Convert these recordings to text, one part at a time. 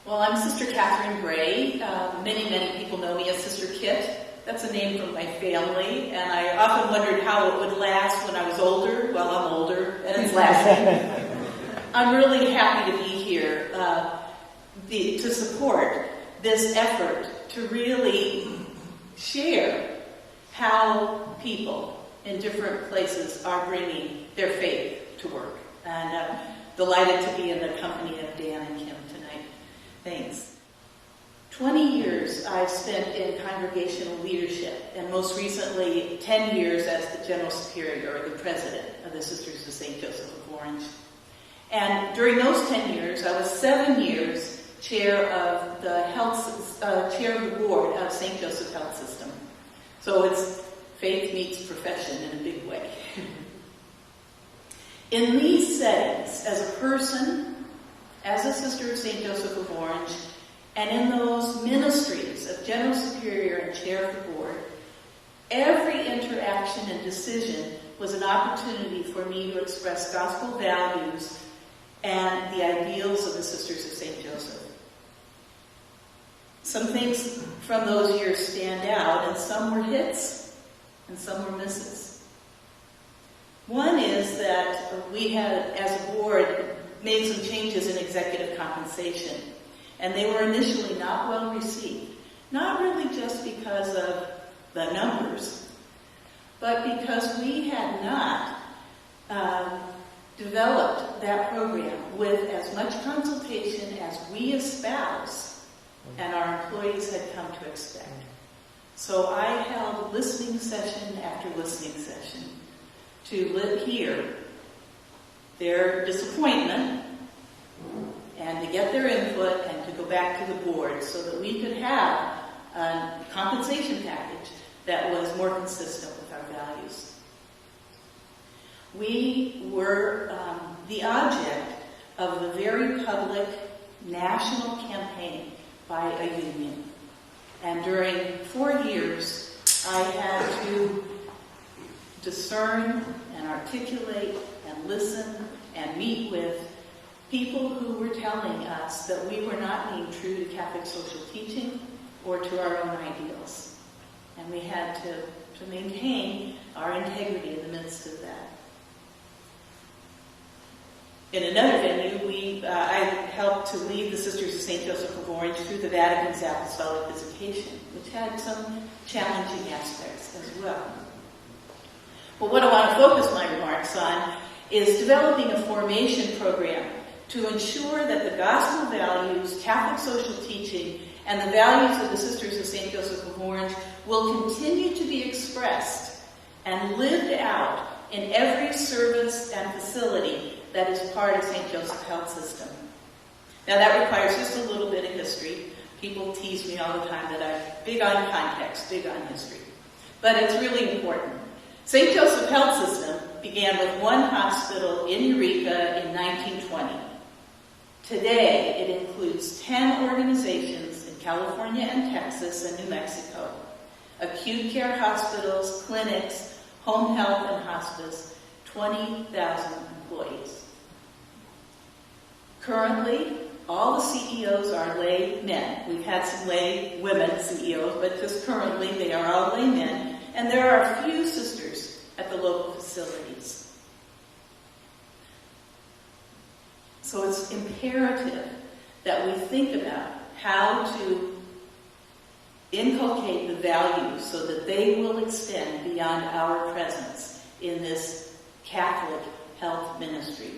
Well, I'm Sister Katherine Gray. Many people know me as Sister Kit. That's a name from my family, and I often wondered how it would last when I was older. Well, I'm older, and it's lasting. I'm really happy to be here to support this effort to really share how people in different places are bringing their faith to work. And delighted to be in the company of Dan and Kim tonight. Thanks. 20 years I've spent in congregational leadership, and most recently 10 years as the General Superior, or the President of the Sisters of St. Joseph of Orange. And during those 10 years, I was 7 years chair of the board of St. Joseph Health System. So it's faith meets profession in a big way. In these settings, as a person, as a Sister of St. Joseph of Orange, and in those ministries of General Superior and Chair of the Board, every interaction and decision was an opportunity for me to express gospel values and the ideals of the Sisters of St. Joseph. Some things from those years stand out, and some were hits, and some were misses. One is that we had, as a board, made some changes in executive compensation. And they were initially not well received. Not really just because of the numbers, but because we had not developed that program with as much consultation as we espouse and our employees had come to expect. So I held listening session after listening session to hear their disappointment and to get their input and to go back to the board so that we could have a compensation package that was more consistent with our values. We were the object of the very public national campaign by a union. And during 4 years, I had to discern and articulate and listen and meet with people who were telling us that we were not being true to Catholic social teaching or to our own ideals. And we had to maintain our integrity in the midst of that. In another venue, I helped to lead the Sisters of St. Joseph of Orange through the Vatican's Apostolic Visitation, which had some challenging aspects as well. But what I want to focus my remarks on is developing a formation program to ensure that the gospel values, Catholic social teaching, and the values of the Sisters of St. Joseph of Orange will continue to be expressed and lived out in every service and facility that is part of St. Joseph Health System. Now that requires just a little bit of history. People tease me all the time that I'm big on context, big on history. But it's really important. St. Joseph Health System began with one hospital in Eureka in 1920. Today, it includes 10 organizations in California and Texas and New Mexico, acute care hospitals, clinics, home health and hospice, 20,000 employees. Currently, all the CEOs are lay men. We've had some lay women CEOs, but just currently they are all lay men, and there are a few sisters at the local facilities. So it's imperative that we think about how to inculcate the values so that they will extend beyond our presence in this Catholic health ministry.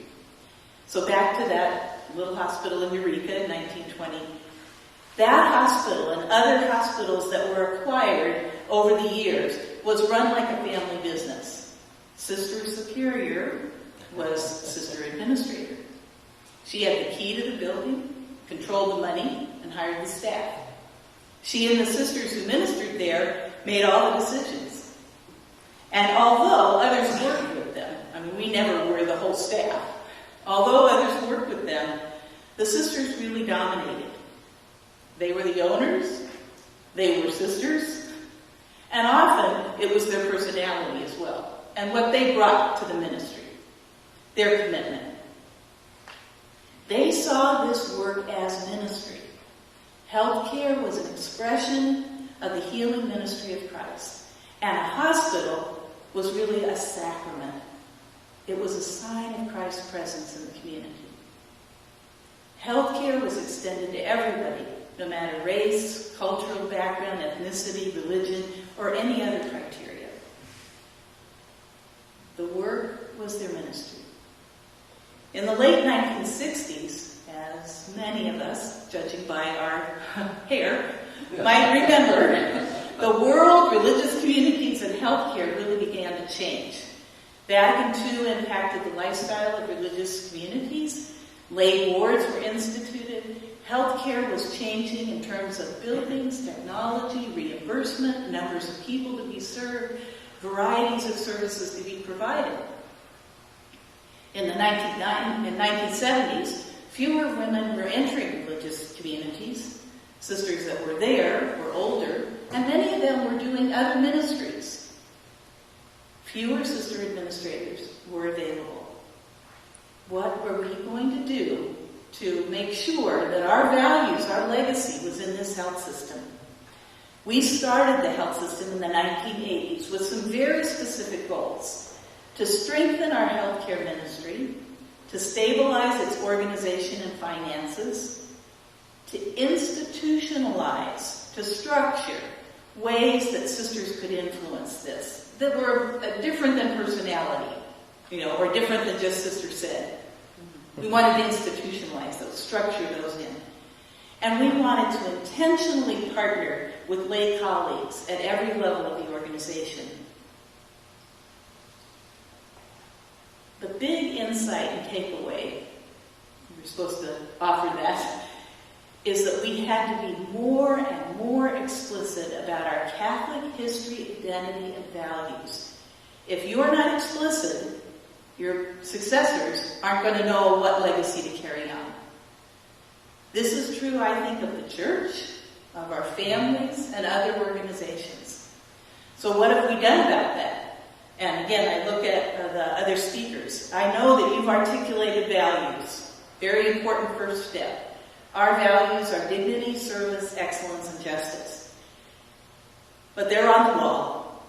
So back to that little hospital in Eureka in 1920. That hospital and other hospitals that were acquired over the years was run like a family business. Sister Superior was Sister Administrator. She had the key to the building, controlled the money, and hired the staff. She and the sisters who ministered there made all the decisions. And although others worked with them, we never were the whole staff. Although others worked with them, the sisters really dominated. They were the owners, they were sisters, and often it was their personality as well, and what they brought to the ministry, their commitment. They saw this work as ministry. Healthcare was an expression of the healing ministry of Christ. And a hospital was really a sacrament. It was a sign of Christ's presence in the community. Healthcare was extended to everybody, no matter race, cultural background, ethnicity, religion, or any other criteria. The work was their ministry. In the late 1960s, as many of us, judging by our hair, might remember, the world, religious communities, and healthcare really began to change. Vatican II impacted the lifestyle of religious communities. Lay wards were instituted. Healthcare was changing in terms of buildings, technology, reimbursement, numbers of people to be served, varieties of services to be provided. In the 1970s, fewer women were entering religious communities. Sisters that were there were older, and many of them were doing other ministries. Fewer sister administrators were available. What were we going to do to make sure that our values, our legacy, was in this health system? We started the health system in the 1980s with some very specific goals: to strengthen our healthcare ministry, to stabilize its organization and finances, to institutionalize, to structure ways that sisters could influence this, that were different than personality, or different than just Sister said. We wanted to institutionalize those, structure those in. And we wanted to intentionally partner with lay colleagues at every level of the organization. The big insight and takeaway, we're supposed to offer that, is that we had to be more and more explicit about our Catholic history, identity, and values. If you're not explicit, your successors aren't going to know what legacy to carry on. This is true, I think, of the church, of our families, and other organizations. So what have we done about that? And again, I look at the other speakers. I know that you've articulated values. Very important first step. Our values are dignity, service, excellence, and justice. But they're on the wall.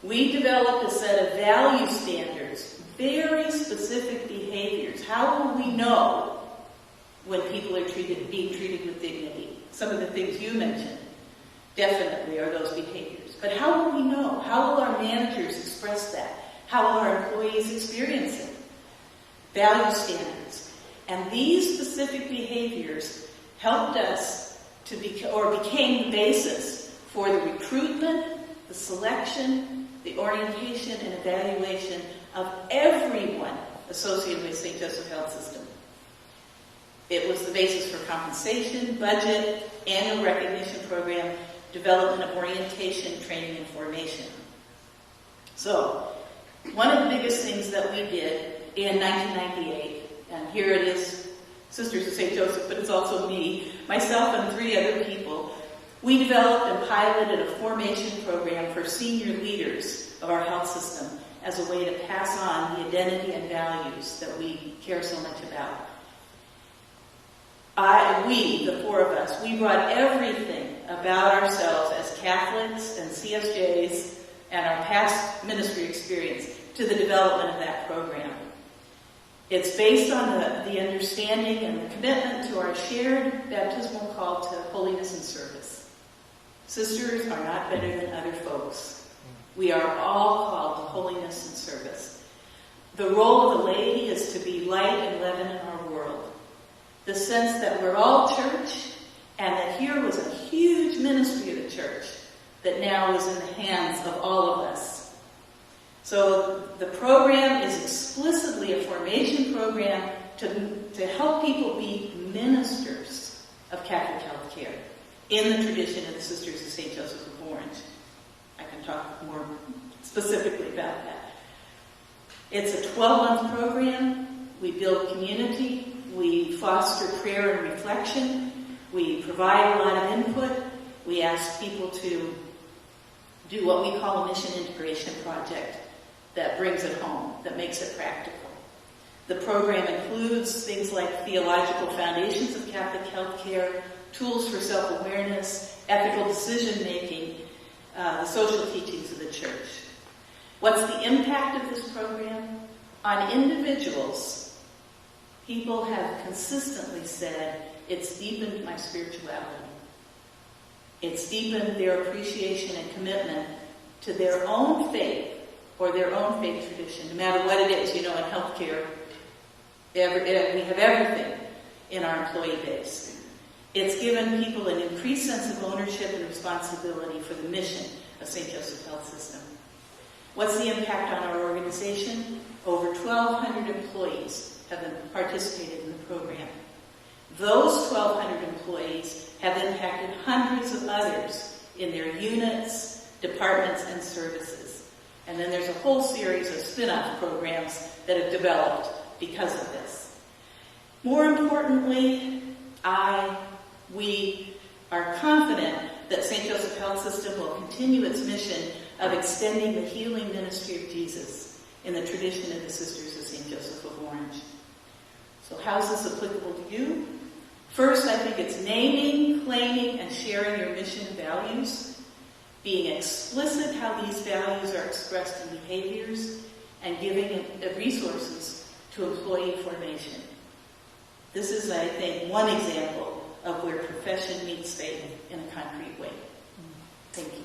We developed a set of value standards, very specific behaviors. How will we know when people are being treated with dignity? Some of the things you mentioned definitely are those behaviors. But how will we know? How will our managers express that? How will our employees experience it? Value standards. And these specific behaviors helped us to became the basis for the recruitment, the selection, the orientation, and evaluation of everyone associated with St. Joseph Health System. It was the basis for compensation, budget, annual recognition program, development of orientation, training, and formation. So, one of the biggest things that we did in 1998, and here it is, Sisters of St. Joseph, but it's also me, myself, and 3 other people, we developed and piloted a formation program for senior leaders of our health system as a way to pass on the identity and values that we care so much about. The 4 of us, we brought everything about ourselves as Catholics and CSJs and our past ministry experience to the development of that program. It's based on the understanding and the commitment to our shared baptismal call to holiness and service. Sisters are not better than other folks. We are all called to holiness and service. The role of the laity is to be light and leaven in our world. The sense that we're all church, and that here was a huge ministry of the church that now is in the hands of all of us. So the program is explicitly a formation program to help people be ministers of Catholic health care in the tradition of the Sisters of St. Joseph of Orange. I can talk more specifically about that. It's a 12-month program. We build community. We foster prayer and reflection. We provide a lot of input. We ask people to do what we call a mission integration project that brings it home, that makes it practical. The program includes things like theological foundations of Catholic healthcare, tools for self-awareness, ethical decision-making, the social teachings of the church. What's the impact of this program? On individuals, people have consistently said, it's deepened my spirituality. It's deepened their appreciation and commitment to their own faith or their own faith tradition, no matter what it is. You know, in healthcare, we have everything in our employee base. It's given people an increased sense of ownership and responsibility for the mission of St. Joseph Health System. What's the impact on our organization? Over 1,200 employees have participated in the program. Those 1,200 employees have impacted hundreds of others in their units, departments, and services. And then there's a whole series of spin-off programs that have developed because of this. More importantly, we are confident that St. Joseph Health System will continue its mission of extending the healing ministry of Jesus in the tradition of the Sisters of St. Joseph of Orange. So how is this applicable to you? First, I think it's naming, claiming, and sharing your mission values, being explicit how these values are expressed in behaviors, and giving resources to employee formation. This is, I think, one example of where profession meets faith in a concrete way. Thank you.